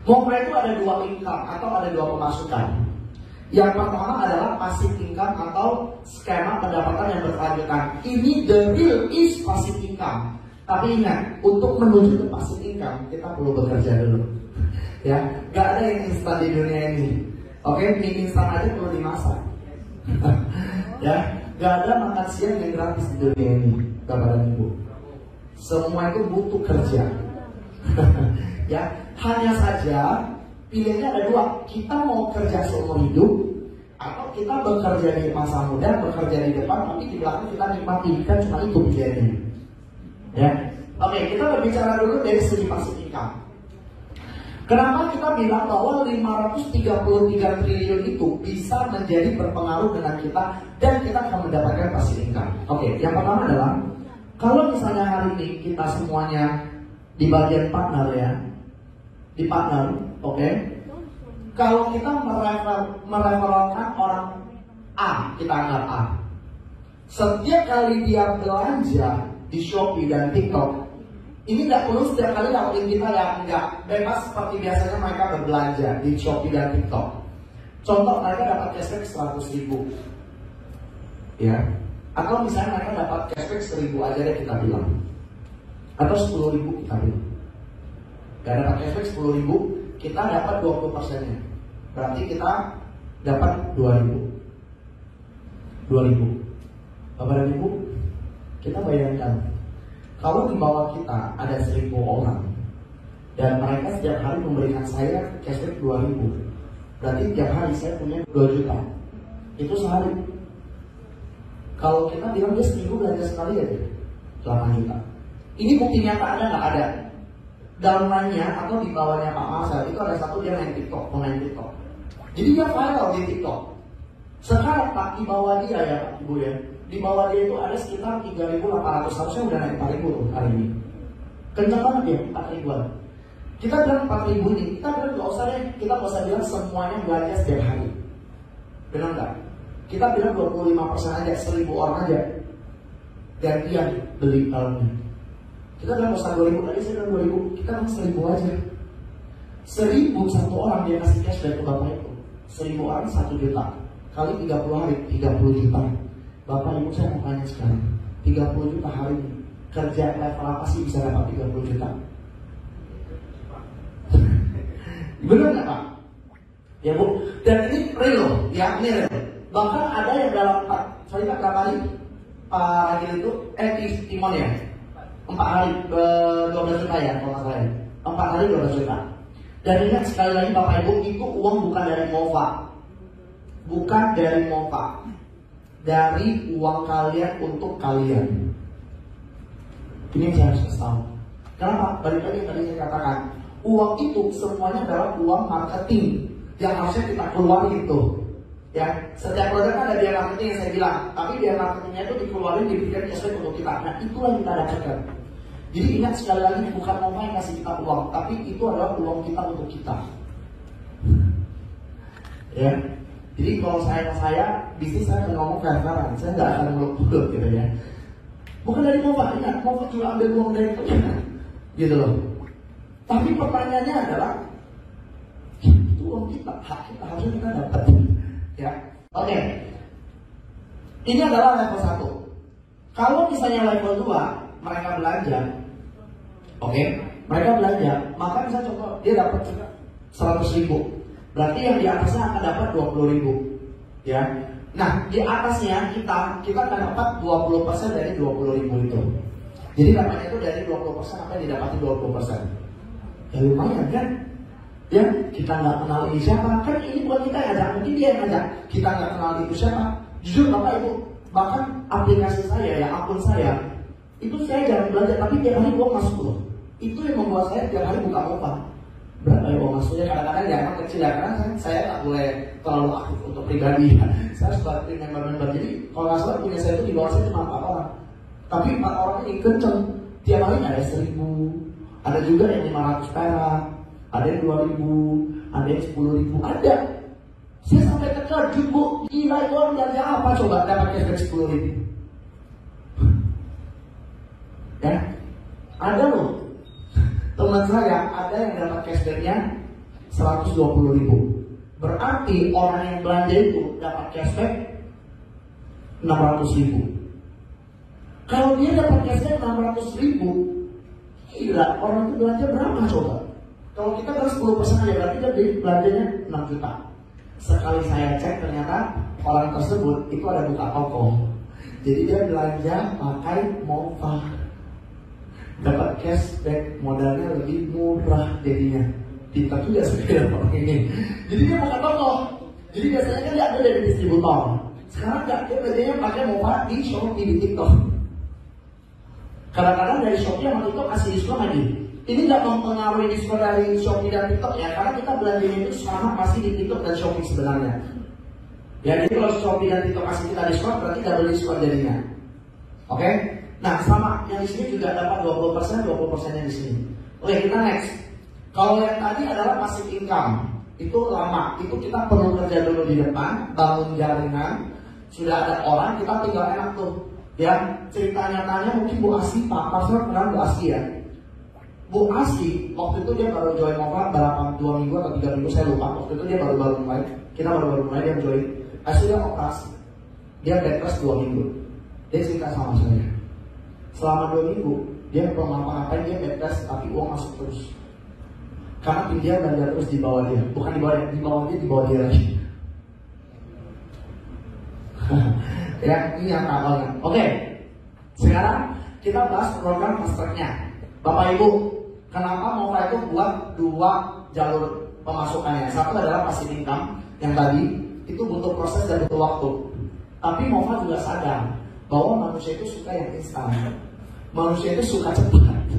Mokra itu ada dua income atau ada dua pemasukan. Yang pertama adalah passive income atau skema pendapatan yang berkelanjutan. Ini the real is passive income. Tapi ingat, untuk menuju ke passive income kita perlu bekerja dulu. Ya, nggak ada yang instan di dunia ini. Oke, mie instan aja perlu dimasak. Ya, nggak ada makan siang yang gratis di dunia ini, Bapak dan Ibu. Semua itu butuh kerja. Ya, hanya saja pilihannya ada dua. Kita mau kerja seumur hidup atau kita bekerja di masa muda, bekerja di depan, tapi di belakang kita nikmati. Kan cuma itu pilihannya. Ya, oke, kita berbicara dulu dari segi passive income. Kenapa kita bilang bahwa 533 triliun itu bisa menjadi berpengaruh dengan kita dan kita akan mendapatkan passive income? Oke, yang pertama adalah kalau misalnya hari ini kita semuanya di bagian partner ya, di partner, oke. Kalau kita mereferalkan orang A, kita anggap A. Setiap kali dia belanja di Shopee dan TikTok, ini nggak perlu setiap kali dapetin kita ya, enggak. Bebas seperti biasanya mereka berbelanja di Shopee dan TikTok. Contoh, mereka dapat cashback 100.000, ya. Atau misalnya mereka dapat cashback 1.000 aja deh kita bilang, atau 10.000 kita bilang. Gak dapat cashback 10.000, kita dapat 20%-nya. Berarti kita dapat 2.000. Bapak dan Ibu, kita bayangkan kalau di bawah kita ada 1.000 orang dan mereka setiap hari memberikan saya cashback 2.000, berarti tiap hari saya punya 2 juta. Itu sehari. Kalau kita bilang dia seminggu belanja sekali ya 8 juta. Ini bukti nyata ada nggak? Ada. Dalamnya atau di bawahnya Pak Marcel itu ada satu dia main TikTok, main TikTok. Jadi dia viral di TikTok. Sekarang Pak, di bawah dia ya Pak Ibu ya, di bawah dia itu ada sekitar 3.800, harusnya udah naik 4.000 tuh hari ini. Kencang banget ya, 4.000-an. Kita bilang 4.000 ini, kita bilang nggak usah deh, kita nggak usah bilang semuanya belanja setiap hari. Benar nggak? Kita bilang 25% aja, 1.000 orang aja gantian beli tahunnya. Kita bilang usah 2.000, tadi saya bilang 2.000, kita bilang 1.000 aja. 1.000 satu orang dia kasih cashback ke Bapak itu. 1.000 orang 1 juta. Kali 30 hari, 30 juta. Bapak Ibu saya mau tanya sekarang, 30 juta hari ini, kerja level apa sih bisa dapat 30 juta? Benar nggak Pak? Ya Bu, dan ini real, ya ini real. Bahkan ada yang dalam sorry Pak, berapa hari? Pak Ragil itu, Timon ya? 4 hari 12 juta ya kalau nggak salah ya. 4 hari 12 juta. Dan ingat sekali lagi Bapak Ibu, itu uang bukan dari Mova. Bukan dari Mova. Dari uang kalian untuk kalian. Ini yang saya harus kasih tahu. Kenapa? Balik lagi yang tadi saya katakan, uang itu semuanya adalah uang marketing yang harusnya kita keluarin tuh. Ya, setiap produk kan ada biaya marketing yang saya bilang, tapi biaya marketingnya itu dikeluarin diberikan cashback untuk kita. Nah, itulah yang kita dapatkan. Jadi ingat sekali lagi, bukan Mova yang kasih kita uang, tapi itu adalah uang kita untuk kita. Ya, jadi kalau saya bisnis saya akan ngomong fair-fairan, saya nggak akan muluk-muluk gitu ya. Bukan dari Mova, ingat Mova cuma ambil uang dari kita, gitu loh. Tapi pertanyaannya adalah, itu uang kita, hak kita harusnya kita dapat. Ya, oke. Ini adalah level 1. Kalau misalnya level 2 mereka belanja, oke, mereka belanja, maka bisa contoh dia dapat 100.000, berarti yang di atasnya akan dapat 20.000, ya. Nah, di atasnya kita akan dapat 20% dari 20.000 itu. Jadi dapatnya itu dari 20% apa yang didapati 20%. Ya lumayan kan? Ya, kita nggak kenal ini siapa, kan ini buat kita yang ada, mungkin dia yang ngajak, kita nggak kenal itu siapa. Jujur Bapak Ibu, bahkan aplikasi saya ya, akun saya, itu saya jarang belanja, tapi tiap hari uang masuk loh. Itu yang membuat saya tiap hari buka Mova. Berapa ya uang masuknya, kadang-kadang ya emang kecil ya, karena kan saya nggak boleh terlalu aktif untuk pribadi ya. Saya sebagai member-member, jadi kalau nggak salah punya saya itu di bawah saya cuma 4 orang. Tapi 4 orang ini kenceng, tiap hari ada 1.000, ada juga yang 500 perak, ada yang 2.000, ada yang 10.000, ada. Saya sampai terkejut Bu, gila itu orang belanja apa coba dapat cashback 10.000. Ya, ada loh teman saya, ada yang dapat cashbacknya 120.000. Berarti orang yang belanja itu dapat cashback 600.000. Kalau dia dapat cashback 600.000, gila, orang itu belanja berapa coba? Kalau kita kan 10% aja, berarti dia belanjanya 6 juta. Sekali saya cek ternyata orang tersebut itu ada buka toko. Jadi dia belanja pakai Mofa, dapat cashback, modalnya lebih murah jadinya. Pintar juga sebenarnya orang ini. Jadi dia buka toko. Jadi biasanya kan dia ada dari distributor. Sekarang nggak, dia belanjanya pakai Mofa di Shopee, di TikTok. Kadang-kadang dari Shopee sama TikTok kasih diskon lagi. Ini nggak mempengaruhi diskon dari Shopee dan TikTok ya, karena kita belanjanya itu sama pasti di TikTok dan Shopee sebenarnya. Ya, jadi kalau Shopee dan TikTok kasih kita diskon, berarti double diskon jadinya. Oke? Nah, sama yang di sini juga dapat 20%, 20%-nya di sini. Oke, kita next. Kalau yang tadi adalah passive income, itu lama, itu kita perlu kerja dulu di depan, bangun jaringan, sudah ada orang, kita tinggal enak tuh. Ya, cerita nyatanya mungkin Bu Asi, Pak Pastor kenal Bu Asi ya. Bu Asi, waktu itu dia baru join Mofa berapa, 2 minggu atau 3 minggu, saya lupa. Waktu itu dia baru mulai, kita baru mulai, dia join. Hasilnya operasi, dia bed rest 2 minggu. Dia cerita sama saya, selama 2 minggu, dia belum ngapa-ngapain, dia bed rest, tapi uang masuk terus. Karena tim dia belanja terus di bawah dia, bukan di bawah dia, di bawah dia lagi. Ya, ini yang awalnya. Oke, sekarang kita bahas program fast track-nya. Bapak Ibu, kenapa Mofa itu buat 2 jalur pemasukannya? Satu adalah passive income, yang tadi itu butuh proses dan butuh waktu. Tapi Mofa juga sadar bahwa manusia itu suka yang instan. Manusia itu suka cepat.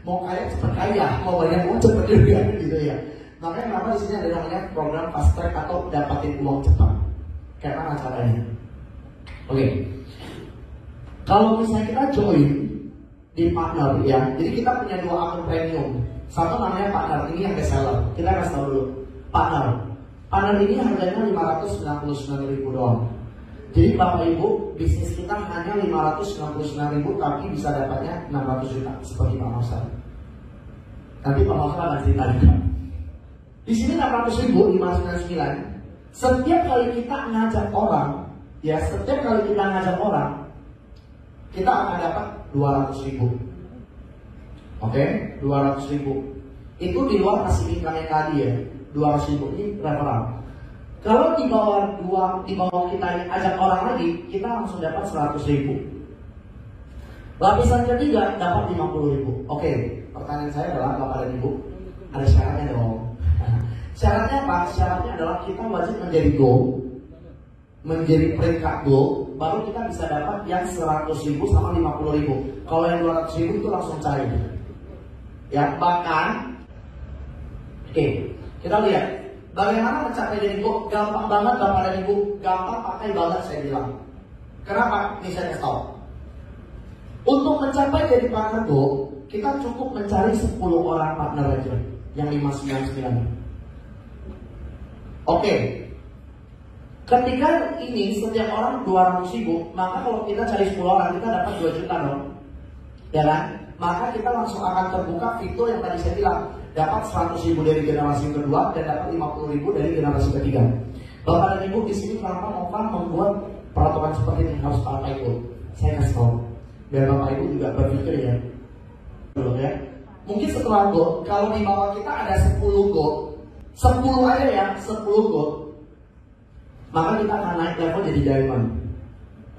Mau kaya cepat kaya, mau banyak uang cepat juga gitu ya. Makanya kenapa di sini ada namanya program fast track atau dapatin uang cepat. Kayak mana caranya? Oke. Kalau misalnya kita join di partner ya, jadi kita punya 2 akun premium. Satu namanya partner, ini yang best seller. Kita kasih tahu dulu. Partner ini harganya 599.000 doang. Jadi Bapak Ibu, bisnis kita hanya 599.000 tapi bisa dapatnya 600 juta seperti Pak Marsal. Nanti Pak Marsal akan cerita juga. Di sini 600.000, 599. Setiap kali kita ngajak orang, ya setiap kali kita ngajak orang, kita akan dapat 200.000. Oke, 200.000. Itu di luar passive income yang tadi ya. 200.000 ini referral. Kalau di bawah kita ajak orang lagi, kita langsung dapat 100.000. Lapisan ketiga dapat 50.000. Oke, pertanyaan saya adalah Bapak dan Ibu, ada syaratnya dong. Syaratnya apa? Syaratnya adalah kita wajib menjadi gold, menjadi peringkat gold, baru kita bisa dapat yang 100.000 sama 50.000. Kalau yang 200.000 itu langsung cair. Ya, bahkan, oke, kita lihat. Bagaimana mencapai jadi gold? Gampang banget Bapak dan Ibu, gampang pakai banget saya bilang. Kenapa? Ini saya kasih tahu. Untuk mencapai jadi partner gold, kita cukup mencari 10 orang partner aja yang 599. Oke. Ketika ini setiap orang 200.000, maka kalau kita cari 10 orang kita dapat 2 juta dong. Ya kan? Maka kita langsung akan terbuka fitur yang tadi saya bilang. Dapat 100.000 dari generasi kedua dan dapat 50.000 dari generasi ketiga. Bapak dan Ibu, di sini kenapa Mofa membuat peraturan seperti ini harus pakai gold? Saya kasih tahu biar Bapak Ibu juga berpikir ya. Ya. Mungkin setelah gold, kalau di bawah kita ada 10 gold, 10 aja ya, 10 gold, maka kita akan naik level jadi diamond.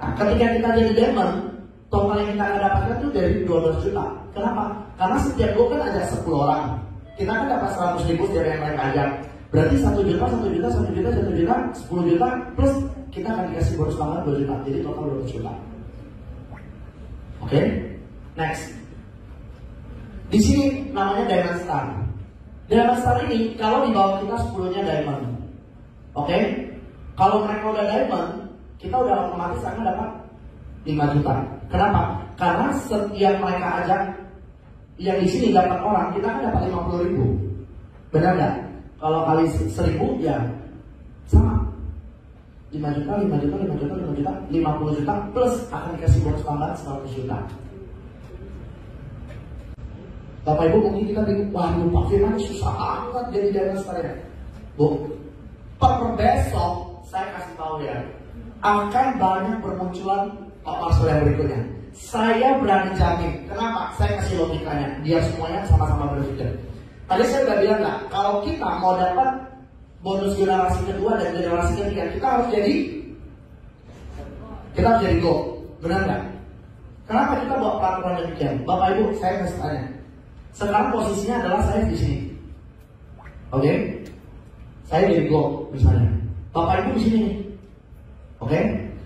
Nah, ketika kita jadi diamond, total yang kita akan dapatkan itu dari 12 juta. Kenapa? Karena setiap gold kan ada 10 orang. Kita kan dapat 100.000 dari yang mereka ajak. Berarti 1 juta, 1 juta, 1 juta, 1 juta, 10 juta, plus kita akan dikasih bonus tambahan 2 juta. Jadi total 12 juta. Oke, next. Di sini namanya Diamond Star. Diamond Star ini kalau di bawah kita 10-nya Diamond. Oke, kalau mereka udah Diamond, kita udah otomatis akan dapat 5 juta. Kenapa? Karena setiap mereka ajak yang di sini dapat orang, kita kan dapat 50.000. Benar nggak? Kalau kali 1.000 ya sama. 5 juta, 5 juta, 5 juta, 5 juta, 50 juta plus akan dikasih bonus tambahan 100 juta. Bapak Ibu mungkin kita bingung, waduh Pak Firman susah amat jadi diamond star ya. Bu, per besok saya kasih tahu ya, akan banyak bermunculan parcel yang berikutnya. Saya berani jamin. Kenapa? Saya kasih logikanya. Dia semuanya sama-sama berpikir. Tadi saya udah bilang nggak, kalau kita mau dapat bonus generasi kedua dan generasi ketiga, kita harus jadi go. Benar nggak? Kenapa kita buat peraturan demikian? Bapak Ibu, saya kasih tanya. Sekarang posisinya adalah saya di sini. Oke? Saya jadi go misalnya. Bapak Ibu di sini. Oke?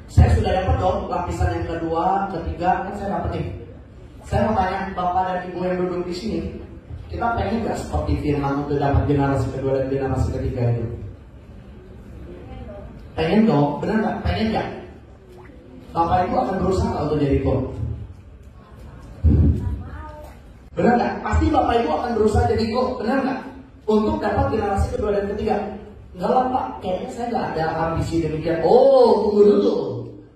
Saya sudah dapat dong lapisan yang kedua, ketiga, kan saya dapat nih. Saya mau tanya Bapak dan Ibu yang duduk di sini, kita pengen nggak seperti Firman untuk dapat generasi kedua dan generasi ketiga itu? Pengen dong, benar nggak? Pengen nggak? Bapak Ibu akan berusaha untuk jadi go. Benar nggak? Pasti Bapak Ibu akan berusaha jadi go, benar nggak? Untuk dapat generasi kedua dan ketiga. Enggak lah Pak, kayaknya saya nggak ada ambisi demikian. Oh, tunggu dulu.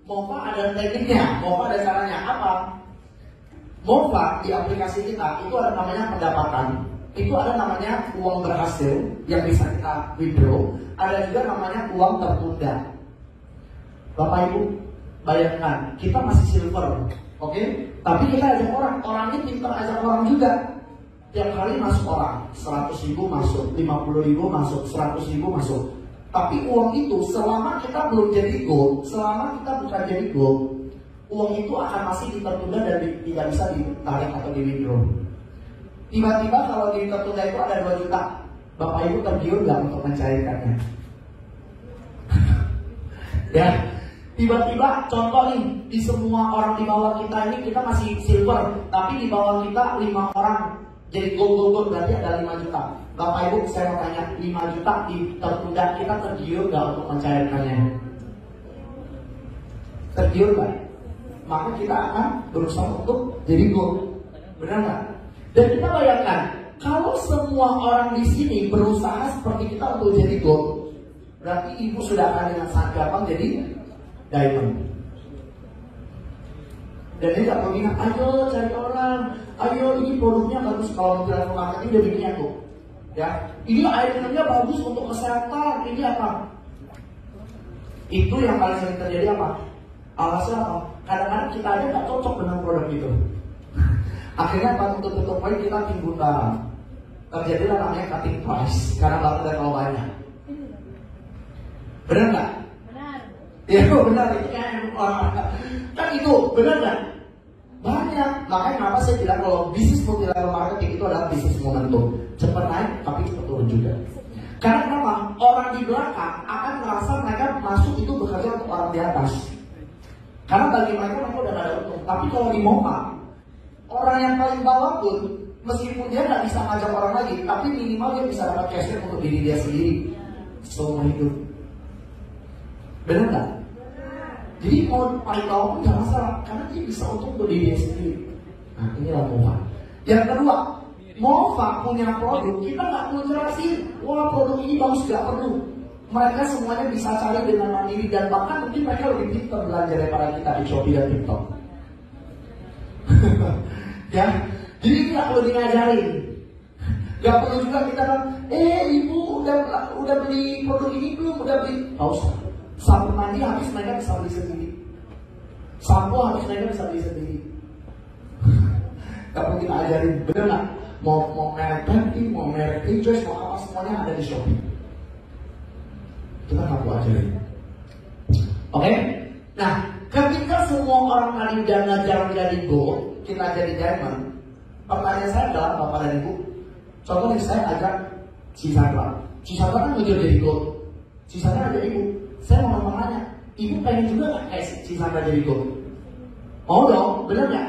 Mofa ada tekniknya, Mofa ada caranya. Apa? Mofa di aplikasi kita itu ada namanya pendapatan. Itu ada namanya uang berhasil yang bisa kita withdraw. Ada juga namanya uang tertunda. Bapak Ibu, bayangkan kita masih silver, oke? Tapi kita ajak orang, orangnya pintar ajak orang juga. Tiap kali masuk orang, 100.000 masuk, 50.000 masuk, 100.000 masuk. Tapi uang itu selama kita belum jadi gold, selama kita bukan jadi gold, uang itu akan masih tertunda dan tidak bisa ditarik atau di withdraw. Tiba-tiba kalau di tertunda itu ada 2 juta, Bapak Ibu tergiur nggak untuk mencairkannya? Ya, tiba-tiba contoh nih, di semua orang di bawah kita ini kita masih silver, tapi di bawah kita 5 orang jadi gold berarti ada 5 juta. Bapak Ibu saya mau tanya, 5 juta tertunda, kita tergiur nggak untuk mencairkannya? Tergiur nggak? Maka kita akan berusaha untuk jadi gold, benar nggak? Dan kita bayangkan, kalau semua orang di sini berusaha seperti kita untuk jadi gold, berarti ibu sudah akan dengan sangat gampang jadi diamond. Dan dia nggak perlu bilang, ayo cari orang, ayo ini produknya bagus. Kalau mau level marketing dia bikinnya tuh, ya ini itemnya bagus untuk kesehatan, ini apa? Itu yang paling sering terjadi apa? Alasan apa? Kadang-kadang kita aja nggak cocok dengan produk itu. Akhirnya pas untuk tutup poin kita timbunan. Terjadilah namanya cutting price karena barang udah terlalu banyak. Benar nggak? Benar. Ya benar, itu kan itu benar nggak? Banyak. Makanya kenapa saya bilang kalau bisnis multi level marketing itu adalah bisnis momentum. Cepat naik tapi cepat turun juga. Karena kenapa? Orang di belakang akan merasa mereka masuk itu bekerja untuk orang di atas. Karena bagi mereka udah gak ada untung. Tapi kalau di Mofa, orang yang paling bawah pun meskipun dia nggak bisa ngajak orang lagi, tapi minimal dia bisa dapat cashback untuk diri dia sendiri seumur hidup. Benar nggak? Jadi mau paling bawah pun nggak masalah, karena dia bisa untuk diri dia sendiri. Nah inilah Mofa. Yang kedua, Mofa punya produk, kita nggak perlu jelasin, wah produk ini bagus, nggak perlu. Mereka semuanya bisa cari dengan mandiri dan bahkan mungkin mereka lebih pintar belanja daripada kita di Shopee dan TikTok. Ya, jadi nggak perlu ngajarin. Nggak perlu juga kita kan, ibu udah beli produk ini belum? Udah beli? Nggak usah. Sampo mandi habis mereka bisa beli sendiri. Sampo habis mereka bisa beli sendiri. Nggak perlu kita ajarin, bener nggak? Mau merek Pepsi, mau merek Pinterest, mau apa semuanya ada di Shopee. Kita nggak perlu ajarin. Oke? Nah, ketika semua orang tadi udah ngajar jadi gold, kita jadi diamond. Pertanyaan saya adalah Bapak dan Ibu, contohnya saya ajak Cisandra. Cisandra kan ngejar jadi gold. Cisandra ada Ibu. Saya mau nanya, Ibu pengen juga nggak kayak Cisandra jadi gold? Mau dong, bener nggak?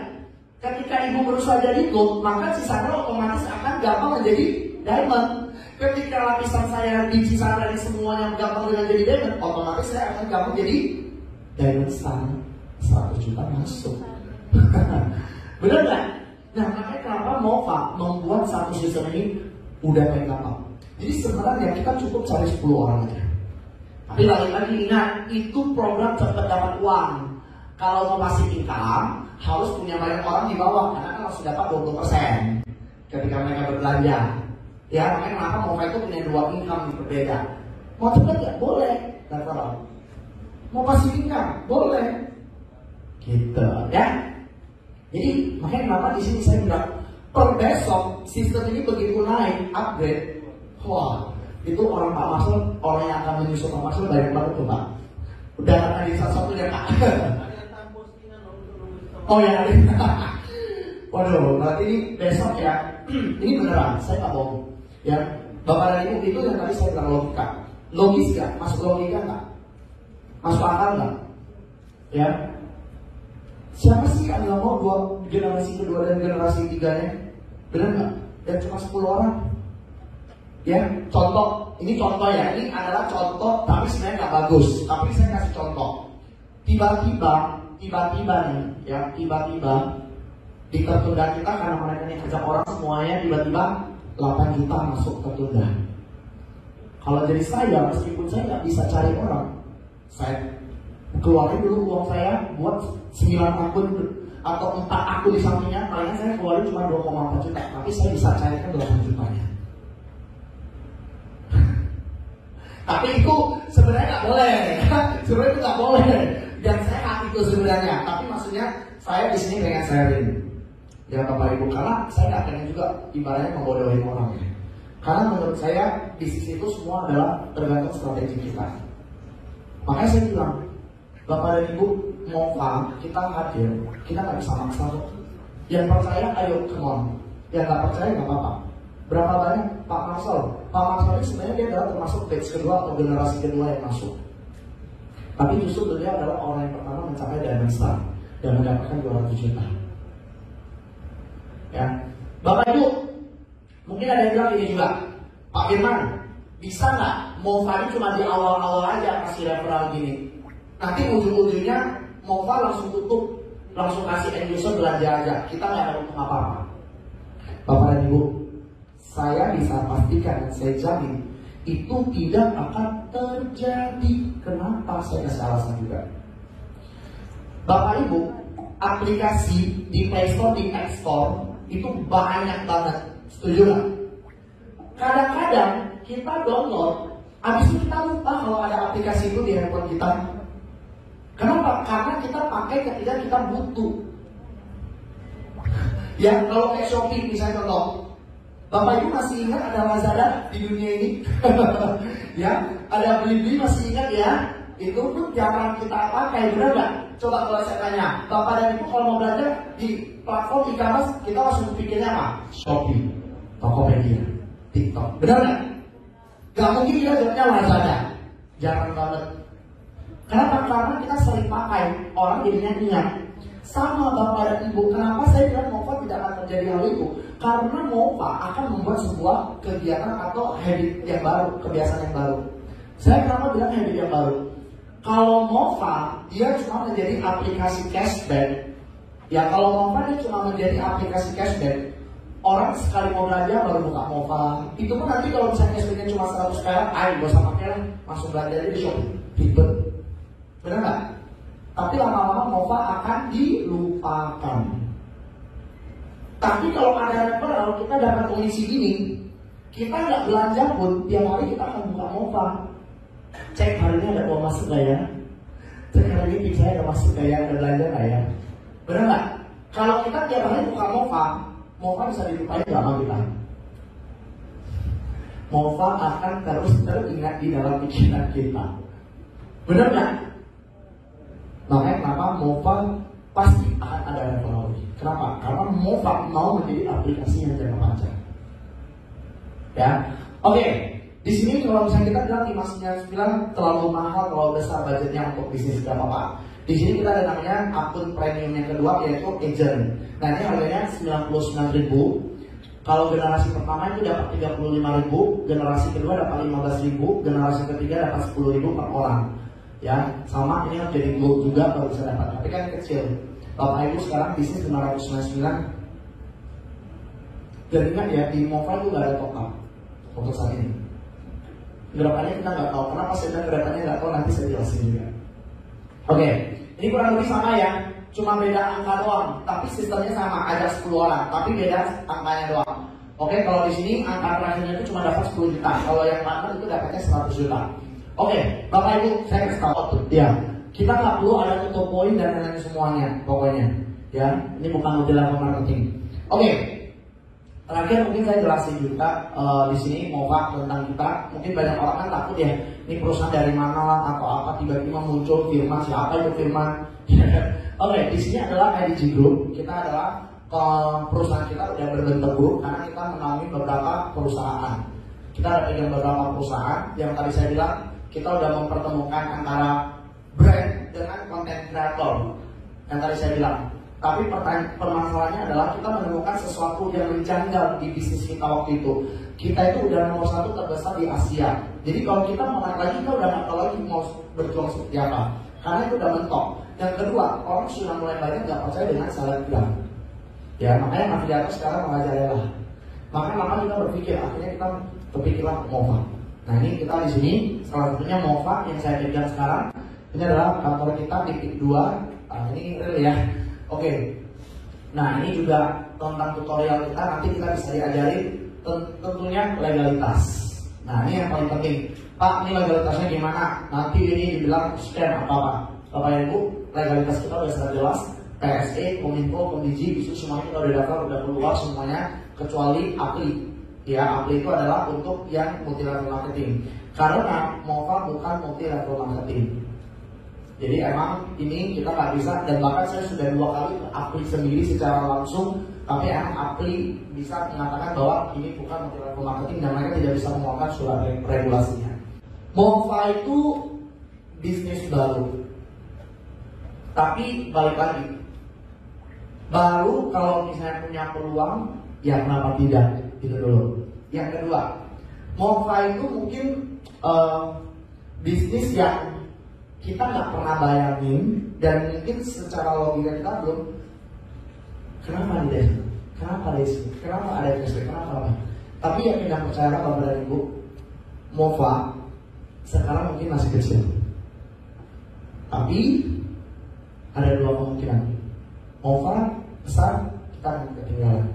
Ketika Ibu berusaha jadi gold, maka Cisandra otomatis akan gampang menjadi diamond. Ketika lapisan saya di Cisandra di semuanya gampang dengan jadi diamond, otomatis saya akan gampang jadi diamond star. 100 juta masuk. Bener nggak? Nah makanya kenapa Mofa membuat satu sistem ini udah paling gampang. Jadi sebenarnya kita cukup cari 10 orang aja. Tapi lagi-lagi ingat, itu program cepat dapat uang. Kalau mau masih income, harus punya banyak orang di bawah, karena kan harus dapat 20%. ketika mereka berbelanja. Ya, makanya kenapa Mova itu punya dua income berbeda. Mau cepet ya? Boleh. Gak salah. Mau pasif income? Boleh. Gitu ya. Jadi makanya kenapa di sini saya bilang per besok sistem ini begitu naik, upgrade, wah itu orang Pak Marcel, orang yang akan menyusul Pak Marcel banyak banget tuh Pak. Udah ada satu ya Pak. Oh ya ada. Waduh, berarti ini besok ya. Ini beneran, saya nggak bohong. Ya, Bapak dan Ibu itu yang tadi saya bilang logika. Logis nggak? Masuk logika nggak? Masuk akal nggak? Ya. Siapa sih yang nggak mau dua generasi kedua dan generasi tiganya? Benar nggak? Dan cuma 10 orang. Ya, contoh. Ini contoh ya. Ini adalah contoh, tapi sebenarnya nggak bagus. Tapi saya kasih contoh. Tiba-tiba nih, ya tiba-tiba di tertunda kita karena mereka yang kerja orang semuanya tiba-tiba 8 juta masuk tertunda. Kalau jadi saya, meskipun saya nggak bisa cari orang, saya keluarin dulu uang saya buat 9 akun atau 4 akun di sampingnya, palingan saya keluarin cuma 2,4 juta, tapi saya bisa cairkan 8 jutanya. Tapi itu sebenarnya nggak boleh, sebenarnya itu nggak boleh. Dan sehat itu sebenarnya, tapi maksudnya saya di sini pengen sharing ya Bapak Ibu, karena saya nggak pengen juga ibaratnya membodohi orang ya. Karena menurut saya bisnis itu semua adalah tergantung strategi kita. Makanya saya bilang, Bapak dan Ibu mau kita hadir, kita nggak bisa maksa. Yang percaya ayo come on, yang nggak percaya nggak apa-apa. Berapa banyak Pak Marcel? Pak Marcel ini sebenarnya dia adalah termasuk batch kedua atau generasi kedua yang masuk. Tapi justru beliau adalah orang yang pertama mencapai Diamond Star dan mendapatkan 200 juta. Ya, Bapak Ibu, mungkin ada yang bilang ini juga, Pak Firman, bisa nggak Mova ini cuma di awal-awal aja kasih referral gini? Nanti ujung-ujungnya Mova langsung tutup, langsung kasih end user belanja aja, kita nggak ada untung apa-apa. Bapak dan Ibu, saya bisa pastikan dan saya jamin itu tidak akan terjadi. Kenapa saya kasih alasan juga? Bapak Ibu, aplikasi di Play Store, di App Store itu banyak banget. Setuju nggak? Kadang-kadang kita download, habis itu kita lupa kalau ada aplikasi itu di handphone kita. Kenapa? Karena kita pakai ketika kita butuh. Ya, kalau kayak Shopee misalnya contoh, Bapak Ibu masih ingat ada Lazada di dunia ini? Ya, ada Blibli masih ingat ya? Itu pun jarang kita pakai, benar nggak? Coba kalau saya tanya, Bapak dan Ibu kalau mau belajar di platform e-commerce, kita langsung pikirnya apa? Shopee, Tokopedia, TikTok, benar nggak? Gak mungkin kita jawabnya Lazada, jarang banget. Kenapa? Karena kita sering pakai, orang jadinya ingat. Sama Bapak dan Ibu, kenapa saya bilang Mova tidak akan terjadi hal itu? Karena Mova akan membuat sebuah kegiatan atau habit yang baru, kebiasaan yang baru. Saya kenapa bilang habit yang baru? Kalau Mova, dia cuma menjadi aplikasi cashback. Ya kalau Mova dia cuma menjadi aplikasi cashback, orang sekali mau belanja baru buka Mova. Itu pun nanti kalau misalnya cashbacknya cuma 100 perak, ayo gak usah pakai lah, langsung belanja di Shopee, ribet. Benar nggak? Tapi lama-lama Mova akan dilupakan. Tapi kalau ada referral, kita dapat komisi gini, kita nggak belanja pun, tiap hari kita akan buka Mova. Cek hari ini ada uang masuk nggak ya? Cek hari ini pin saya ada masuk nggak ya? Ada belanja nggak ya? Benar nggak? Kalau kita tiap hari buka Mova, Mova bisa dilupain nggak sama kita? Mova akan terus teringat di dalam pikiran kita. Benar nggak? Makanya kenapa Mova pasti akan ada referral lagi. Kenapa? Karena Mova mau menjadi aplikasi yang jangka panjang. Ya, oke. Di sini kalau misalnya kita bilang bilang terlalu mahal, terlalu besar budgetnya untuk bisnis gak apa-apa. Di sini kita ada namanya akun premium yang kedua yaitu agent. Nah ini harganya 99.000. Kalau generasi pertama itu dapat 35.000, generasi kedua dapat 15.000, generasi ketiga dapat 10.000 per orang. Ya, sama ini harus jadi gold juga kalau bisa dapat, tapi kan kecil. Bapak Ibu sekarang bisnis 599. Dan ingat ya, di Mova itu gak ada top up untuk saat ini. Gerakannya kita nggak tahu, kenapa saya bilang gerakannya nggak tahu, nanti saya jelasin juga. Oke, ini kurang lebih sama ya, cuma beda angka doang, tapi sistemnya sama, ada 10 orang, tapi beda angkanya doang. Oke, kalau di sini angka terakhirnya itu cuma dapat 10 juta. Kalau yang partner itu dapatnya 100 juta. Oke, Bapak Ibu, saya kasih tahu tuh. Ya, kita nggak perlu ada tutup poin dan lain-lain semuanya, pokoknya. Ya, ini bukan multi-level marketing. Oke, terakhir mungkin saya jelasin juga di sini Mova tentang kita. Mungkin banyak orang kan takut ya, ini perusahaan dari mana lah atau apa, tiba-tiba muncul Firman, siapa itu Firman? Oke, di sini adalah IDG Group. Kita adalah perusahaan kita udah berbentuk grup karena kita menaungi beberapa perusahaan. Kita ada pegang beberapa perusahaan yang tadi saya bilang kita udah mempertemukan antara brand dengan content creator yang tadi saya bilang. Tapi permasalahannya adalah kita menemukan sesuatu yang menjanggal di bisnis kita waktu itu. Kita itu udah nomor 1 terbesar di Asia. Jadi kalau kita mau naik lagi, kita udah nggak tahu lagi mau berjuang seperti apa. Karena itu udah mentok. Yang kedua, orang sudah mulai banyak nggak percaya dengan selebgram. Ya, makanya afiliator sekarang merajalela. Maka kita berpikir, akhirnya kita berpikirlah Mova. Nah, ini kita di sini salah satunya Mova yang saya pegang sekarang. Ini adalah kantor kita di PIK 2. Ini real ya. Oke. Nah, ini juga tentang tutorial kita. Nanti kita bisa diajari tentunya legalitas. Nah, ini yang paling penting. Pak, ini legalitasnya gimana? Nanti ini dibilang scam apa-apa. Bapak Ibu, legalitas kita sudah sangat jelas. PSE, Kominfo, Komdigi, itu semuanya kita udah daftar, udah keluar semuanya kecuali APLI. Ya, APLI itu adalah untuk yang multi-level marketing. Karena Mova bukan multi-level marketing. Jadi emang ini kita nggak bisa, dan bahkan saya sudah 2 kali ke APLI sendiri secara langsung, tapi emang APLI bisa mengatakan bahwa ini bukan multi-level marketing dan mereka tidak bisa mengeluarkan surat regulasinya. Mova itu bisnis baru. Tapi balik lagi, baru kalau misalnya punya peluang, ya kenapa tidak? Itu dulu. Yang kedua, Mova itu mungkin bisnis yang kita nggak pernah bayangin dan mungkin secara logika kita belum. Kenapa nih? Kenapa deh? Kenapa ada investasi? Kenapa? Tapi yang kita percaya Bapak dan Ibu, Mova sekarang mungkin masih kecil. Tapi ada 2 kemungkinan. Mova besar, kita akan ketinggalan.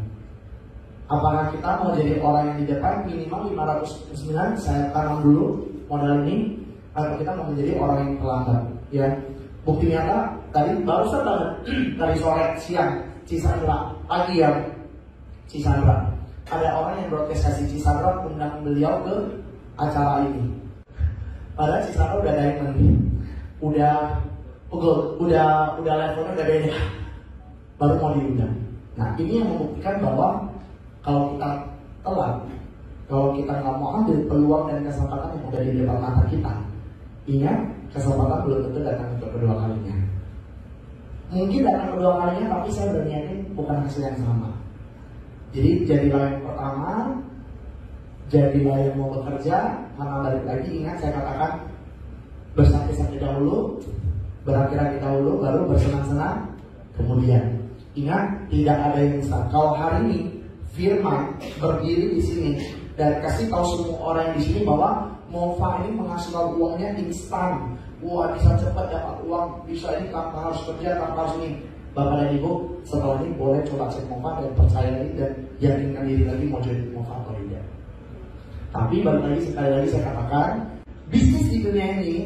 Apakah kita mau jadi orang yang di depan minimal 509, saya tanam dulu modal ini, atau kita mau menjadi orang yang terlambat? Ya, bukti nyata tadi barusan banget dari sore siang Cisandra pagi ya Cisandra. Ada orang yang broadcast Cisandra undang beliau ke acara ini. Padahal Cisandra udah diamond, udah pegel, udah levelnya udah beda, baru mau diundang. Nah, ini yang membuktikan bahwa kalau kita telat, kalau kita nggak mau ambil peluang dan kesempatan yang udah di depan mata kita, ingat kesempatan belum tentu datang untuk kedua kalinya. Mungkin datang kedua kalinya, tapi saya berniatin bukan hasil yang sama. Jadi jadilah yang pertama, jadilah yang mau bekerja. Karena balik lagi, ingat saya katakan bersakit-sakit dahulu, berakir-akir dahulu, baru bersenang-senang kemudian. Ingat, tidak ada yang instan. Kalau hari ini Firman berdiri di sini dan kasih tahu semua orang di sini bahwa Mova ini menghasilkan uangnya instan, wah bisa cepat dapat uang, bisa ini tanpa harus kerja, tanpa harus ini. Bapak dan Ibu, setelah ini boleh coba cek Mova dan percaya ini dan yakinkan diri lagi mau jadi Mova atau tidak. Tapi balik lagi, sekali lagi saya katakan, bisnis di dunia ini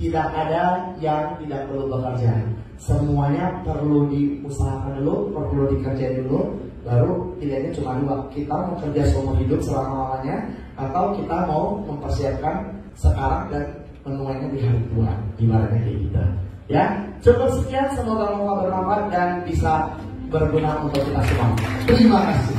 tidak ada yang tidak perlu bekerja. Semuanya perlu diusahakan dulu, perlu dikerjain dulu. Baru pilihannya cuma 2, kita mau kerja seumur hidup selama-lamanya, atau kita mau mempersiapkan sekarang dan menuainya di hari tua, ibaratnya kayak gitu. Ya, cukup sekian, semoga bermanfaat dan bisa berguna untuk kita semua. Terima kasih.